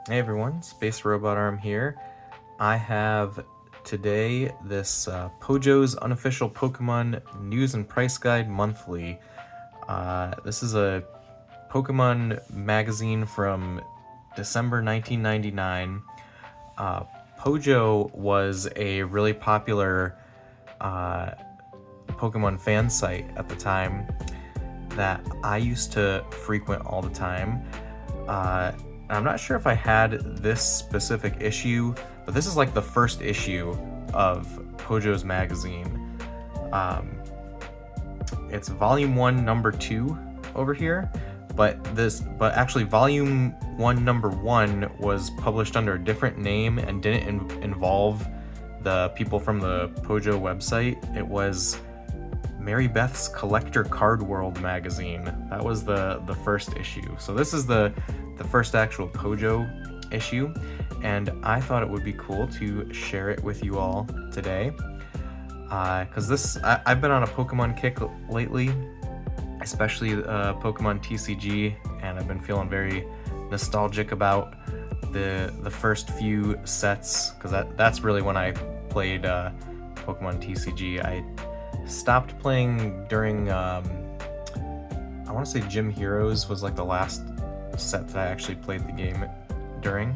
Hey everyone, Space Robot Arm here. I have today this Pojo's Unofficial Pokemon News and Price Guide Monthly. This is a Pokemon magazine from December 1999. Pojo was a really popular Pokemon fan site at the time that I used to frequent all the time. I'm not sure if I had this specific issue, but this is like the first issue of Pojo's magazine. It's volume 1, number 2 over here, but actually volume 1, number 1 was published under a different name and didn't involve the people from the Pojo website. It was Mary Beth's Collector Card World magazine. That was the first issue. So this is the first actual Pojo issue, and I thought it would be cool to share it with you all today. Because I've been on a Pokemon kick lately, especially Pokemon TCG, and I've been feeling very nostalgic about the first few sets, because that's really when I played Pokemon TCG. I stopped playing during I want to say Gym Heroes was like the last set that I actually played the game during.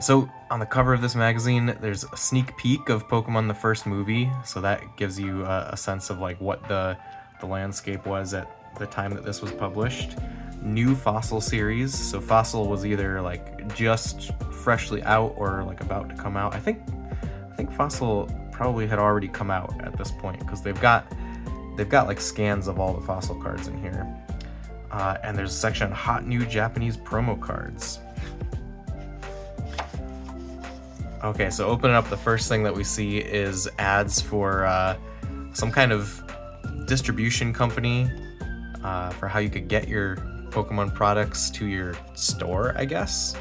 So on the cover of this magazine, there's a sneak peek of Pokemon the first movie, so that gives you a sense of like what the landscape was at the time that this was published. New Fossil series, so Fossil was either like just freshly out or like about to come out. I think Fossil probably had already come out at this point, because they've got like scans of all the Fossil cards in here. And there's a section on hot new Japanese promo cards. Okay, so opening up, the first thing that we see is ads for some kind of distribution company for how you could get your Pokemon products to your store, I guess.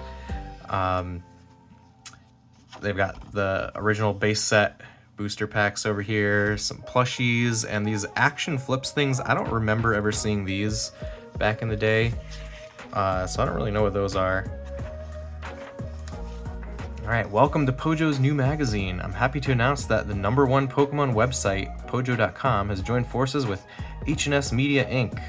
They've got the original base set booster packs over here, some plushies, and these action flips things. I don't remember ever seeing these back in the day, so I don't really know what those are. Alright, welcome to Pojo's new magazine. I'm happy to announce that the #1 Pokemon website, Pojo.com, has joined forces with H&S Media Inc.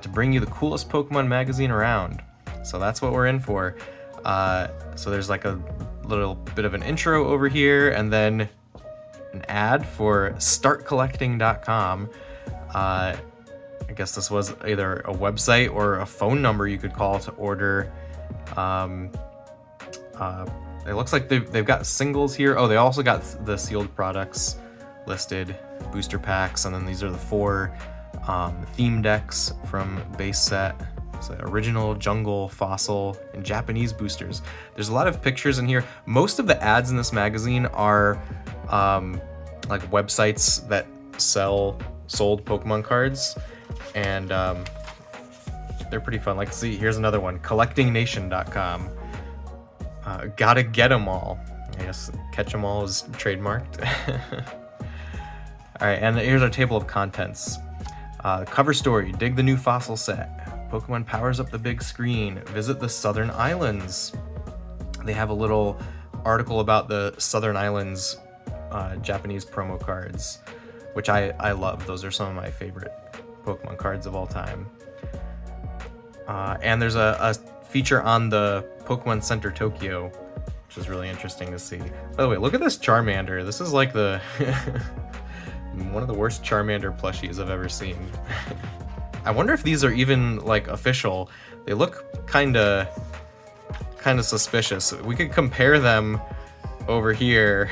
To bring you the coolest Pokemon magazine around. So that's what we're in for. So there's like a little bit of an intro over here, and then an ad for startcollecting.com. I guess this was either a website or a phone number you could call to order. It looks like they've got singles here. Oh, they also got the sealed products listed, booster packs, and then these are the 4 theme decks from base set. So original, jungle, fossil, and Japanese boosters. There's a lot of pictures in here. Most of the ads in this magazine are like websites that sold Pokemon cards, and they're pretty fun. Like, see, here's another one, collectingnation.com. Gotta get 'em all. I guess catch 'em all is trademarked. Alright, and here's our table of contents. Cover story, dig the new fossil set. Pokemon powers up the big screen. Visit the Southern Islands. They have a little article about the Southern Islands Japanese promo cards, which I love. Those are some of my favorite Pokemon cards of all time. And there's a feature on the Pokemon Center Tokyo, which is really interesting to see. By the way, look at this Charmander. This is like the one of the worst Charmander plushies I've ever seen. I wonder if these are even like official. They look kind of suspicious. We could compare them over here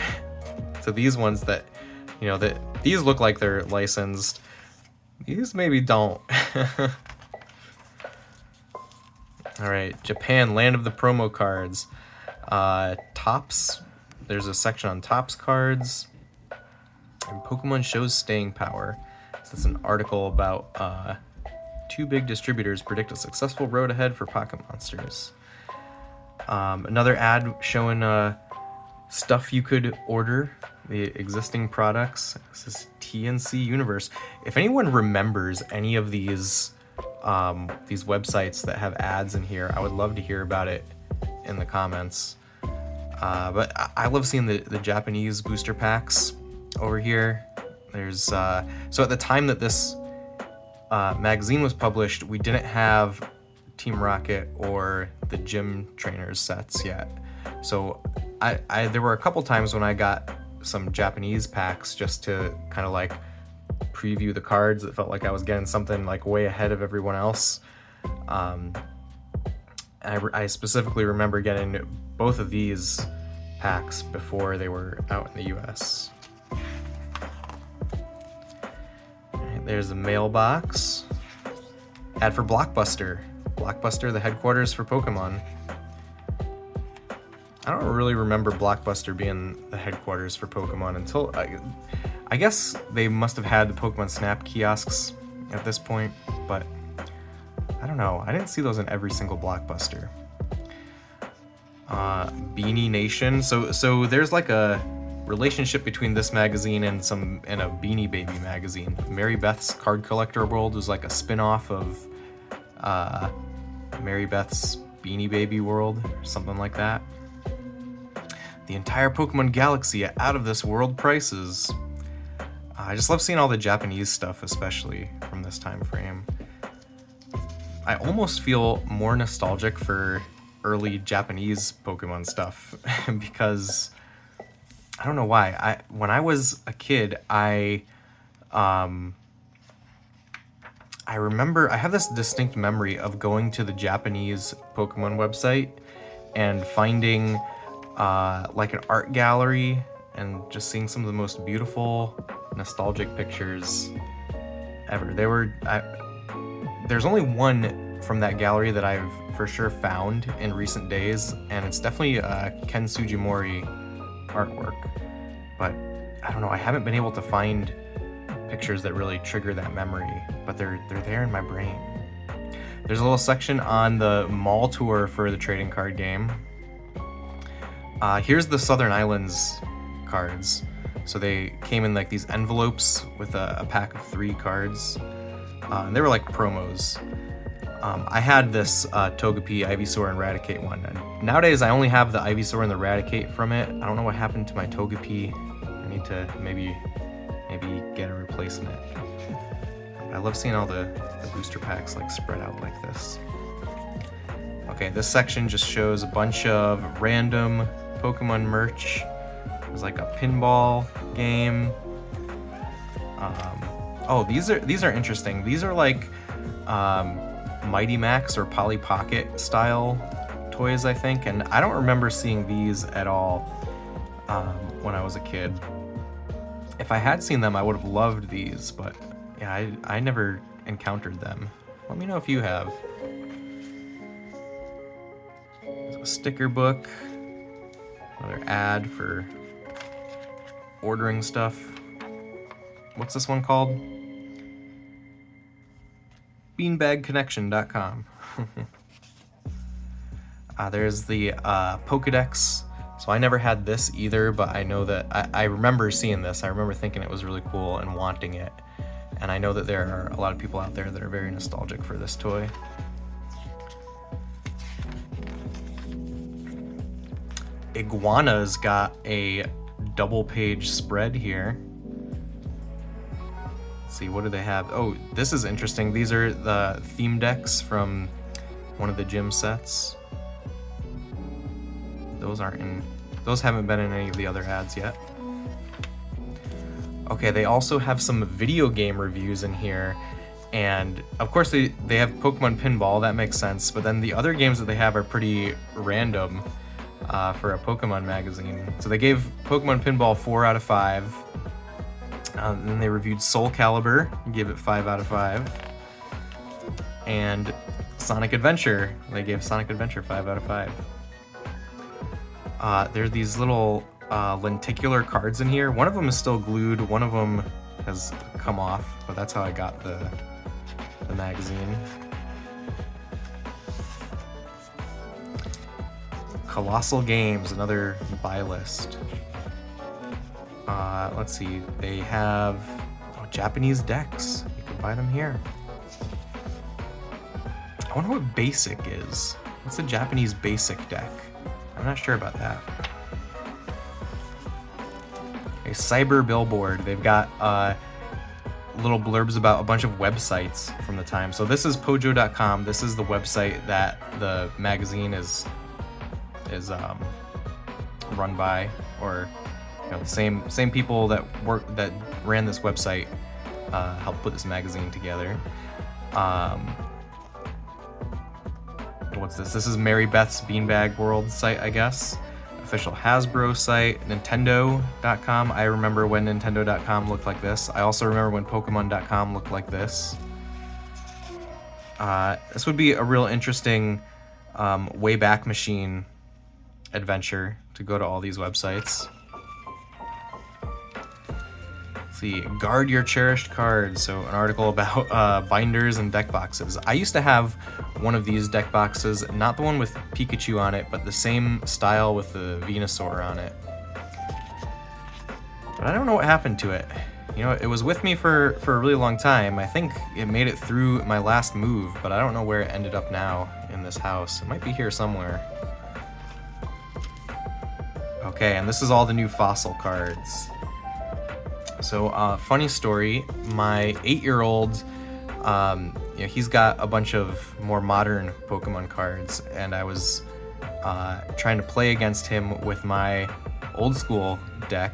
to these ones that, you know, that these look like they're licensed. These maybe don't. All right, Japan, land of the promo cards. Tops. There's a section on Tops cards. And Pokemon shows staying power. So it's an article about 2 big distributors predict a successful road ahead for Pocket Monsters. Another ad showing stuff you could order, the existing products. This is TNC Universe. If anyone remembers any of these these websites that have ads in here, I would love to hear about it in the comments. But I love seeing the Japanese booster packs over here. There's so at the time that this magazine was published, we didn't have Team Rocket or the gym trainers sets yet. So there were a couple times when I got some Japanese packs just to kind of like preview the cards. It felt like I was getting something like way ahead of everyone else. I specifically remember getting both of these packs before they were out in the US. Right, there's a mailbox. Ad for Blockbuster. Blockbuster, the headquarters for Pokemon. I don't really remember Blockbuster being the headquarters for Pokemon until I guess they must have had the Pokemon Snap kiosks at this point, but I don't know. I didn't see those in every single Blockbuster. Beanie Nation. So there's like a relationship between this magazine and a Beanie Baby magazine. Mary Beth's Card Collector World was like a spin-off of Mary Beth's Beanie Baby World, or something like that. The entire Pokemon Galaxy at out of this world prices. I just love seeing all the Japanese stuff, especially from this time frame. I almost feel more nostalgic for early Japanese Pokemon stuff because I don't know why. When I was a kid, I remember I have this distinct memory of going to the Japanese Pokemon website and finding like an art gallery and just seeing some of the most beautiful nostalgic pictures ever. There's only one from that gallery that I've for sure found in recent days, and it's definitely Ken Sugimori artwork. But I don't know, I haven't been able to find pictures that really trigger that memory, but they're there in my brain. There's a little section on the mall tour for the trading card game. Here's the Southern Islands cards. So they came in like these envelopes with a pack of 3 cards. And they were like promos. I had this Togepi, Ivysaur, and Raticate one. And nowadays I only have the Ivysaur and the Raticate from it. I don't know what happened to my Togepi. I need to maybe get a replacement. I love seeing all the booster packs like spread out like this. Okay, this section just shows a bunch of random Pokemon merch. There's like a pinball game. Oh, these are interesting. These are like Mighty Max or Polly Pocket style toys, I think, and I don't remember seeing these at all when I was a kid. If I had seen them, I would have loved these, but yeah, I never encountered them. Let me know if you have. There's a sticker book. Another ad for ordering stuff. What's this one called? Beanbagconnection.com. There's the Pokedex. So I never had this either, but I know that I remember seeing this. I remember thinking it was really cool and wanting it. And I know that there are a lot of people out there that are very nostalgic for this toy. Iguana's got a double page spread here. Let's see, what do they have? Oh, this is interesting. These are the theme decks from one of the gym sets. Those haven't been in any of the other ads yet. Okay, they also have some video game reviews in here, and of course they have Pokemon Pinball, that makes sense, but then the other games that they have are pretty random for a Pokemon magazine. So they gave Pokemon Pinball 4 out of 5. Then they reviewed Soul Calibur, gave it 5 out of 5. And Sonic Adventure, they gave Sonic Adventure 5 out of 5. There are these little lenticular cards in here. One of them is still glued, one of them has come off, but that's how I got the magazine. Colossal Games, another buy list. Let's see, they have Japanese decks. You can buy them here. I wonder what basic is. What's a Japanese basic deck? I'm not sure about that. A cyber billboard. They've got little blurbs about a bunch of websites from the time. So this is Pojo.com. This is the website that the magazine is run by, or the same people that ran this website helped put this magazine together. What's this? This is Mary Beth's Beanbag World site, I guess. Official Hasbro site, Nintendo.com. I remember when Nintendo.com looked like this. I also remember when Pokemon.com looked like this. This would be a real interesting Wayback Machine adventure to go to all these websites. See, guard your cherished cards. So an article about binders and deck boxes. I used to have one of these deck boxes, not the one with Pikachu on it, but the same style with the Venusaur on it. But I don't know what happened to it. You know, it was with me for a really long time. I think it made it through my last move, but I don't know where it ended up now in this house. It might be here somewhere. Okay, and this is all the new fossil cards. So, funny story, my 8-year-old, he's got a bunch of more modern Pokemon cards, and I was trying to play against him with my old school deck,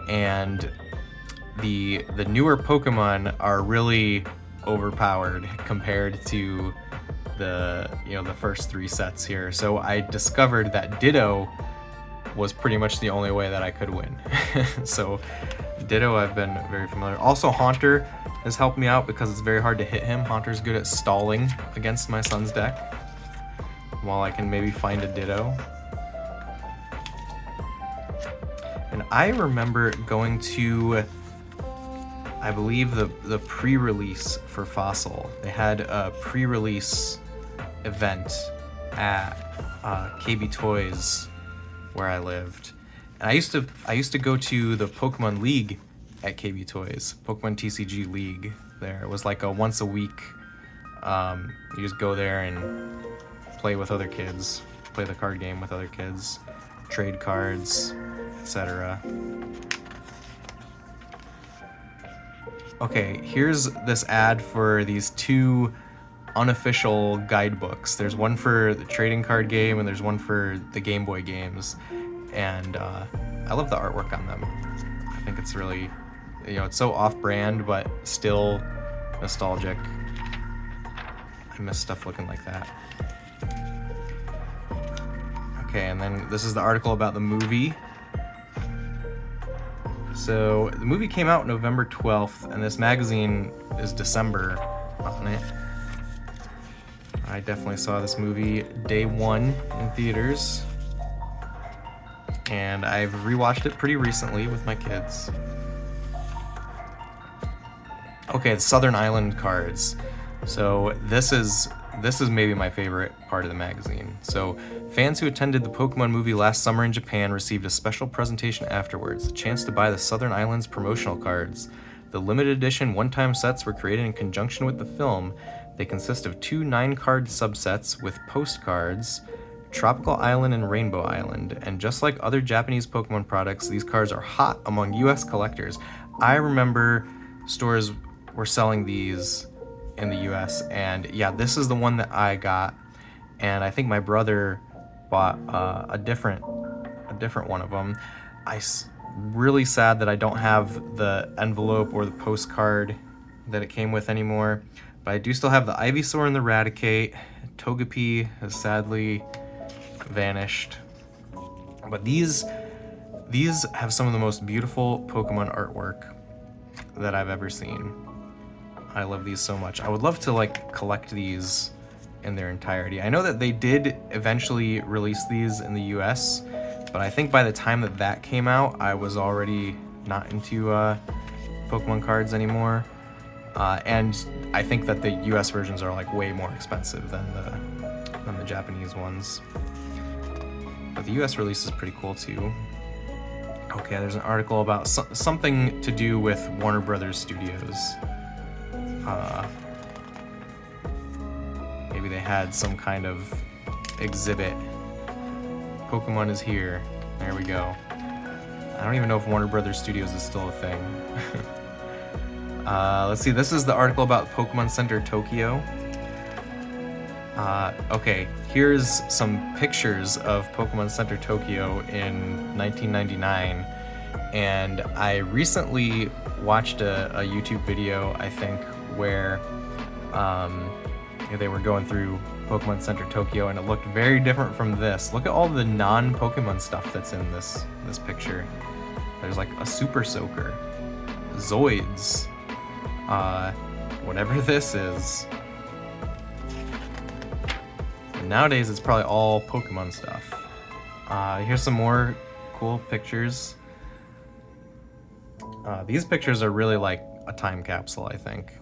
and the newer Pokemon are really overpowered compared to the first 3 sets here. So I discovered that Ditto was pretty much the only way that I could win. So Ditto I've been very familiar. Also Haunter has helped me out because it's very hard to hit him. Haunter's good at stalling against my son's deck, while I can maybe find a Ditto. And I remember going to, I believe, the pre-release for Fossil. They had a pre-release event at KB Toys where I lived. And I used to go to the Pokemon League at KB Toys, Pokemon TCG League there. It was like a once a week, you just go there and play with other kids, play the card game with other kids, trade cards, etc. Okay, here's this ad for these 2 unofficial guidebooks. There's one for the trading card game and there's one for the Game Boy games. And I love the artwork on them. I think it's really, it's so off-brand, but still nostalgic. I miss stuff looking like that. Okay, and then this is the article about the movie. So the movie came out November 12th, and this magazine is December on it. I definitely saw this movie day 1 in theaters. And I've rewatched it pretty recently with my kids. Okay, the Southern Island cards. So this is maybe my favorite part of the magazine. So fans who attended the Pokemon movie last summer in Japan received a special presentation afterwards, the chance to buy the Southern Islands promotional cards. The limited edition one-time sets were created in conjunction with the film. They consist of 2 9-card subsets with postcards, Tropical Island and Rainbow Island, and just like other Japanese Pokemon products, these cards are hot among US collectors. I remember stores were selling these in the US, and yeah, this is the one that I got, and I think my brother bought a different one of them. Really sad that I don't have the envelope or the postcard that it came with anymore, but I do still have the Ivysaur and the Raticate. Togepi has sadly vanished, but these have some of the most beautiful Pokemon artwork that I've ever seen. I love these so much. I would love to collect these in their entirety. I know that they did eventually release these in the US, but I think by the time that came out, I was already not into Pokemon cards anymore, and I think that the US versions are way more expensive than the Japanese ones. But the US release is pretty cool too. Okay, there's an article about something to do with Warner Brothers Studios. Maybe they had some kind of exhibit. Pokemon is here. There we go. I don't even know if Warner Brothers Studios is still a thing. Let's see, this is the article about Pokemon Center Tokyo. Okay, here's some pictures of Pokemon Center Tokyo in 1999. And I recently watched a YouTube video, I think, where they were going through Pokemon Center Tokyo, and it looked very different from this. Look at all the non-Pokemon stuff that's in this picture. There's like a Super Soaker, Zoids, whatever this is. And nowadays it's probably all Pokemon stuff. Here's some more cool pictures. These pictures are really like a time capsule, I think.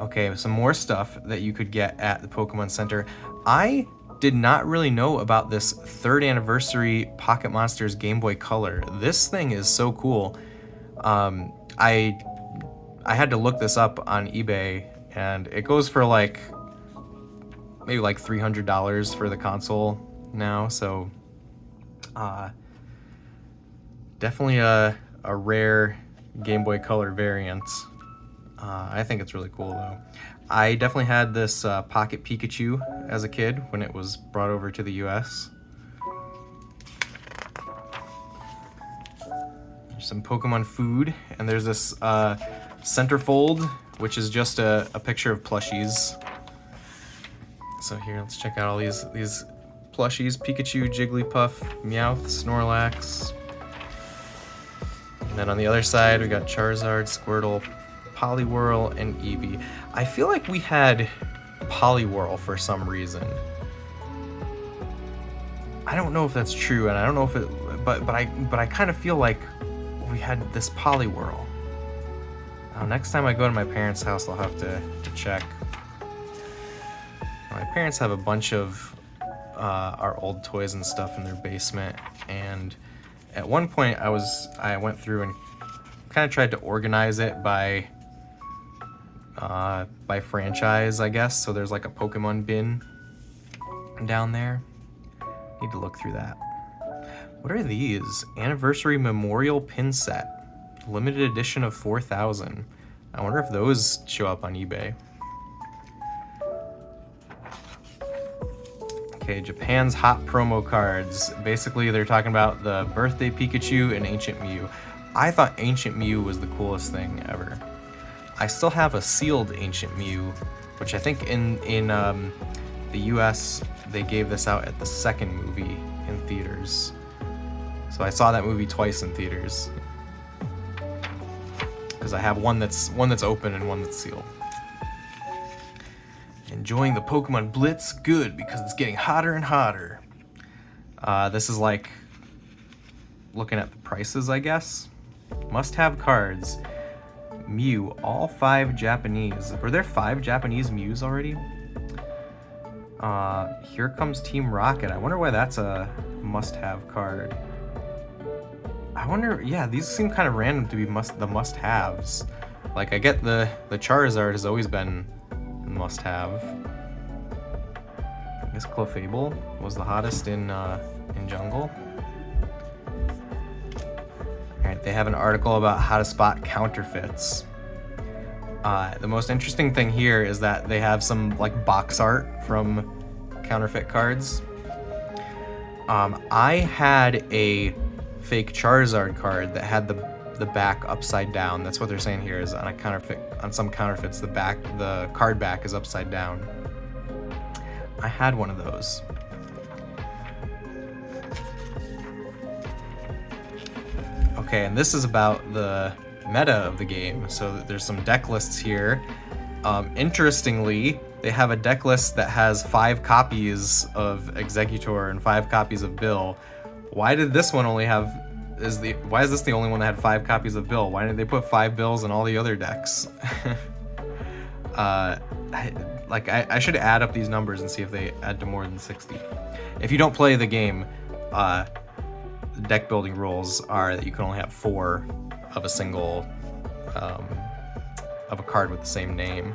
Okay, some more stuff that you could get at the Pokemon Center. I did not really know about this 3rd anniversary Pocket Monsters Game Boy Color. This thing is so cool. I had to look this up on eBay, and it goes for like maybe like $300 for the console now. So definitely a rare Game Boy Color variant. I think it's really cool though. I definitely had this Pocket Pikachu as a kid when it was brought over to the US. There's some Pokemon food, and there's this centerfold, which is just a picture of plushies. So here, let's check out all these plushies: Pikachu, Jigglypuff, Meowth, Snorlax. And then on the other side, we got Charizard, Squirtle, Poliwhirl, and Eevee. I feel like we had Poliwhirl for some reason. I don't know if that's true, and I don't know if it, but I kind of feel like we had this Poliwhirl. Next time I go to my parents' house, I'll have to check. My parents have a bunch of our old toys and stuff in their basement, and at one point I went through and kind of tried to organize it by franchise, I guess. So there's like a Pokemon bin down there. Need to look through that. What are these? Anniversary Memorial Pin Set. Limited edition of 4,000. I wonder if those show up on eBay. Okay, Japan's hot promo cards. Basically, they're talking about the Birthday Pikachu and Ancient Mew. I thought Ancient Mew was the coolest thing ever. I still have a sealed Ancient Mew, which I think in the US they gave this out at the second movie in theaters. So I saw that movie twice in theaters. Because I have one that's open and one that's sealed. Enjoying the Pokemon Blitz? Good, because it's getting hotter and hotter. This is like looking at the prices, I guess. Must-have cards. Mew, all 5 Japanese. Were there 5 Japanese Mews already? Here Comes Team Rocket. I wonder why that's a must-have card. I wonder, yeah, these seem kind of random to be the must-haves. Like, I get the Charizard has always been a must-have. I guess Clefable was the hottest in Jungle. Alright, they have an article about how to spot counterfeits. The most interesting thing here is that they have some like box art from counterfeit cards. I had a fake Charizard card that had the back upside down. That's what they're saying here, is on a counterfeit, on some counterfeits, the card back is upside down. I had one of those. Okay, and this is about the meta of the game. So there's some deck lists here. Interestingly, they have a deck list that has 5 copies of Executor and 5 copies of Bill. Why did this one only have, why is this the only one that had 5 copies of Bill? Why did they put 5 Bills in all the other decks? I should add up these numbers and see if they add to more than 60. If you don't play the game, deck building rules are that you can only have 4 of a single of a card with the same name.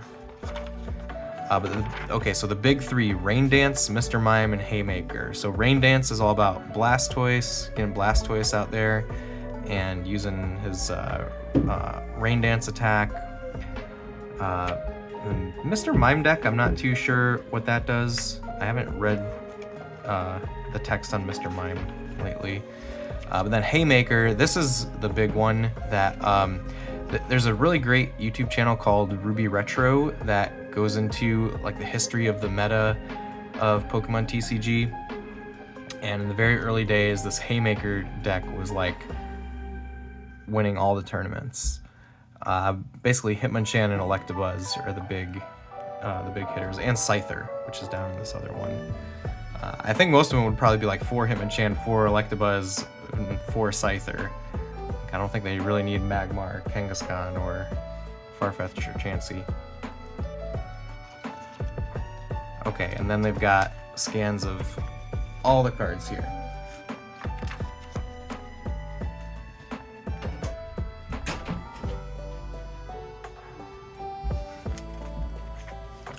Okay, so the big three: Rain Dance, Mr. Mime, and Haymaker. So Rain Dance is all about Blastoise, getting Blastoise out there and using his Rain Dance attack. And Mr. Mime deck, I'm not too sure what that does. I haven't read the text on Mr. Mime lately. But then Haymaker, this is the big one that there's a really great YouTube channel called Readthrough that goes into like the history of the meta of Pokemon TCG. And in the very early days, this Haymaker deck was like winning all the tournaments. Basically Hitmonchan and Electabuzz are the big hitters, and Scyther, which is down in this other one. I think most of them would probably be like 4 Hitmonchan, 4 Electabuzz, and 4 Scyther. I don't think they really need Magmar, Kangaskhan, or Farfetch'd or Chansey. Okay, and then they've got scans of all the cards here.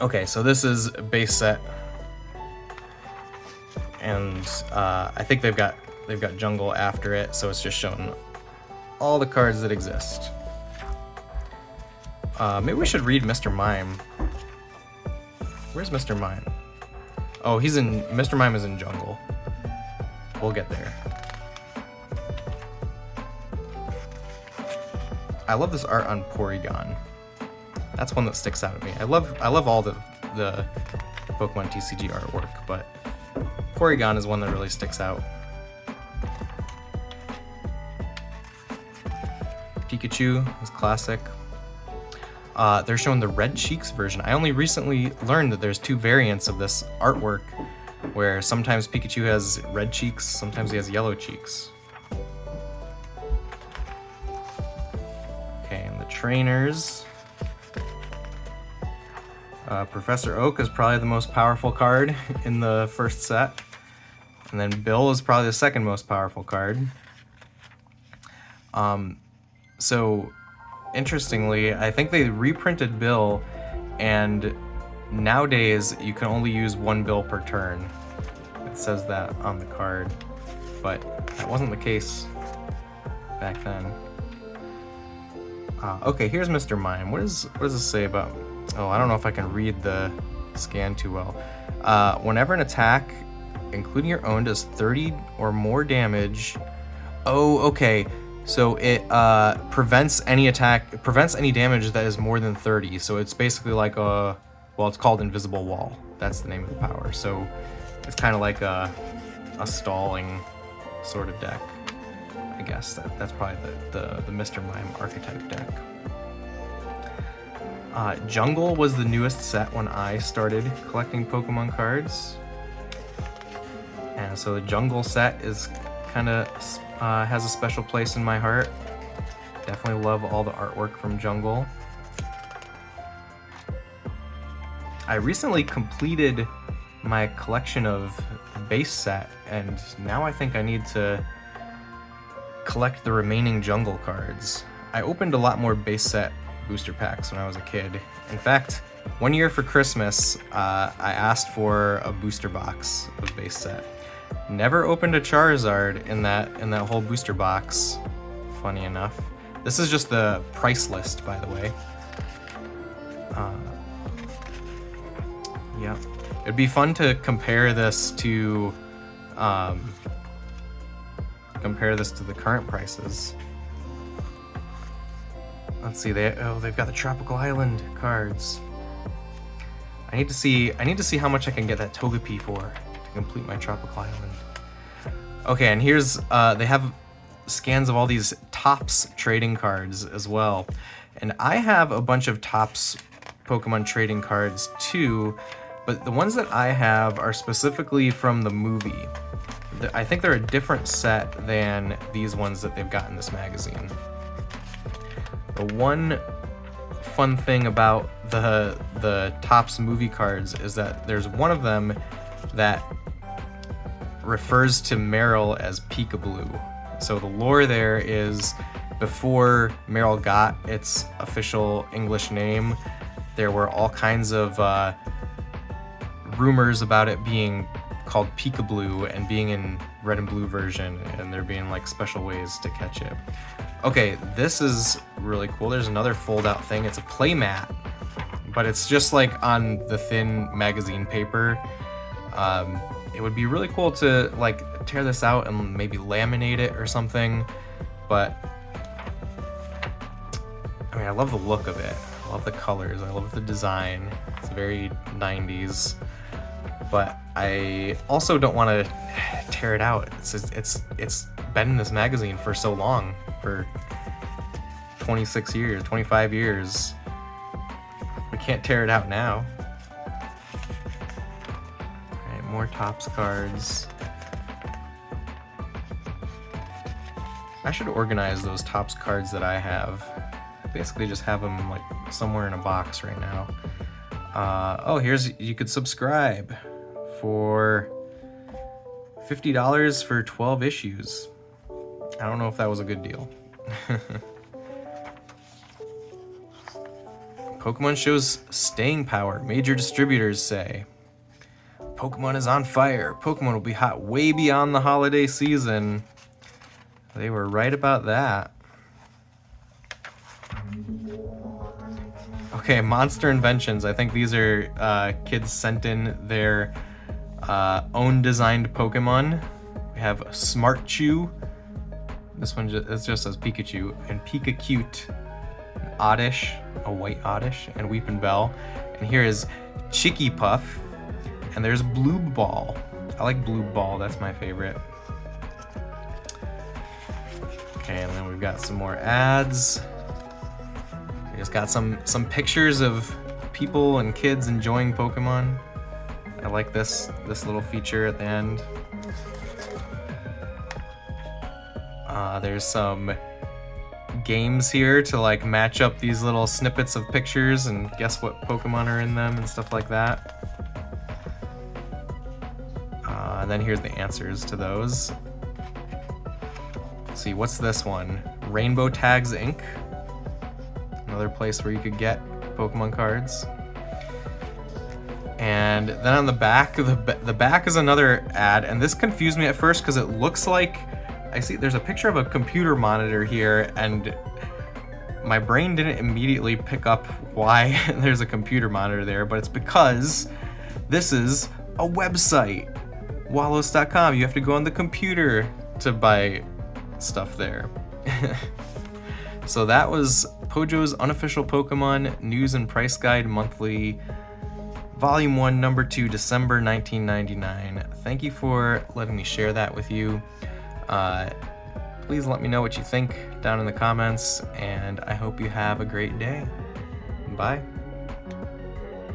Okay, so this is base set, and I think they've got jungle after it, so it's just showing all the cards that exist. Maybe we should read Mr. Mime. Where's Mr. Mime? Oh, Mr. Mime is in jungle. We'll get there. I love this art on Porygon. That's one that sticks out at me. I love all the Pokemon TCG artwork, but Porygon is one that really sticks out. Pikachu is classic. They're showing the Red Cheeks version. I only recently learned that there's 2 variants of this artwork, where sometimes Pikachu has red cheeks, sometimes he has yellow cheeks. Okay, and the trainers. Professor Oak is probably the most powerful card in the first set. And then Bill is probably the second most powerful card. So, interestingly, I think they reprinted Bill, and nowadays you can only use 1 Bill per turn. It says that on the card, but that wasn't the case back then. Okay, here's Mr. Mime. What does this say about... Oh, I don't know if I can read the scan too well. Whenever an attack, including your own, does 30 or more damage... Oh, okay. So it prevents any damage that is more than 30. So it's basically like it's called Invisible Wall. That's the name of the power. So it's kind of like a stalling sort of deck. I guess that's probably the Mr. Mime archetype deck. Jungle was the newest set when I started collecting Pokemon cards. And so the Jungle set is kind of has a special place in my heart. Definitely love all the artwork from Jungle. I recently completed my collection of the base set, and now I think I need to collect the remaining Jungle cards. I opened a lot more base set booster packs when I was a kid. In fact, one year for Christmas, I asked for a booster box of base set. Never opened a Charizard in that whole booster box, funny enough. This is just the price list, by the way. Yeah, it'd be fun to compare this to the current prices. Let's see. They've got the Tropical Island cards. I need to see how much I can get that Togepi for to complete my Tropical Island. Okay, and here's they have scans of all these Topps trading cards as well, and I have a bunch of Topps Pokemon trading cards too, but the ones that I have are specifically from the movie. I think they're a different set than these ones that they've got in this magazine. The one fun thing about the Topps movie cards is that there's one of them that refers to Meryl as Peekaboo. So the lore there is before Meryl got its official English name, there were all kinds of rumors about it being called Peekaboo and being in red and blue version, and there being like special ways to catch it. Okay, this is really cool. There's another fold out thing. It's a play mat, but it's just like on the thin magazine paper. It would be really cool to like tear this out and maybe laminate it or something, but I mean, I love the look of it. I love the colors. I love the design. It's very 90s. But I also don't want to tear it out. It's been in this magazine for so long, for 26 years, 25 years. We can't tear it out now. Alright, more Topps cards. I should organize those Topps cards that I have. Basically just have them like somewhere in a box right now. Oh, you could subscribe for $50 for 12 issues. I don't know if that was a good deal. Pokemon shows staying power. Major distributors say Pokemon is on fire. Pokemon will be hot way beyond the holiday season. They were right about that. Okay, Monster Inventions. I think these are kids sent in their own designed Pokemon. We have Smart Chew. This one just says Pikachu, and Pika-Cute, Oddish, a white Oddish, and Weepin' Bell. And here is Chicky Puff, and there's Blue Ball. I like Blue Ball, that's my favorite. Okay, and then we've got some more ads. We just got some pictures of people and kids enjoying Pokemon. I like this little feature at the end. There's some games here to like match up these little snippets of pictures and guess what Pokemon are in them and stuff like that. And then here's the answers to those. Let's see, what's this one? Rainbow Tags Inc. Another place where you could get Pokemon cards. And then on the back, the back is another ad, and this confused me at first because it looks like, I see there's a picture of a computer monitor here, and my brain didn't immediately pick up why there's a computer monitor there, but it's because this is a website, Wallos.com. You have to go on the computer to buy stuff there. So that was Pojo's Unofficial Pokemon News and Price Guide Monthly, Volume 1, Number 2, December 1999. Thank you for letting me share that with you. Please let me know what you think down in the comments, and I hope you have a great day. Bye.